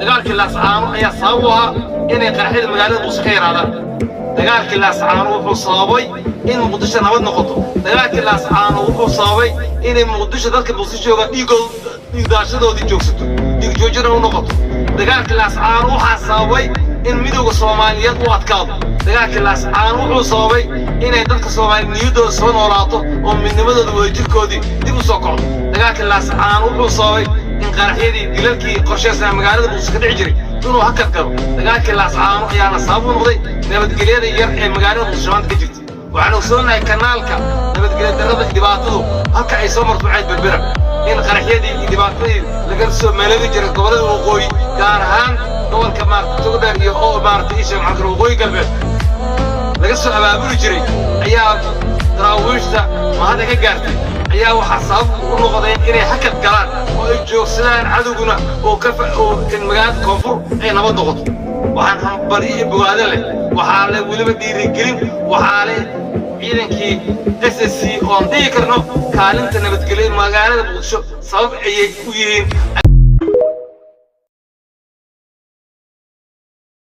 dagaalkii laascaano ayaa sabab u ahaa inay qaraxyada magaalada muuse ka yaraadaan dagaalkii laascaano wuxuu sababay in muqdisho nabad noqoto dagaalkii laascaano wuxuu sababay inay muqdisho dadka muuse jooga dhiigdaashadoodii joogsato dhiig joojina u noqoto dagaalkii laascaano waxaa sababay in midowga Soomaaliyeed uu adkaado dagaalkii laascaano wuxuu sababay inay dadka Soomaaliyeed niyadooda soo noolaato oo midnimadooda wadajirkoodii dib u soo kacdo dagaalkii laascaano wuxuu sababay in qaraxyadii dilalkii qorsheysnaa magaalada muuse ka dhici jiray inuu hakad galo dagaalkii laascaano ayaana sabab u noqday nabadgelyada yar ee magaalada muuse maanta ka jirta waxaan ogsoonahay kanaalka nabadgelyo darrada dhibaatadu halka ay soo marto waxay berbera in qaraxyadii iyo dhibaatadii laga soo meelaga jiray gobollada waqooyi gaar ahaan gobolka maarta Togdheer iyo oo maarta isha maxaa waqooyi galbeed laga soo abaabuli jiray ayaa daraawiishta mahad ka gaartay ayaa waxa sabab u noqday inay hakad galaan oo ay joogsadaan cadawguna oo in magaalada koonfur ay nabad noqoto waxaan hambari bogaade leh waxaa la weliba dhiirigelin waxaa leh ciidankii SSC oo aan dhihi karno kaalinta nabadgelyo magaalada Muqdisho sabab ayay u yihiin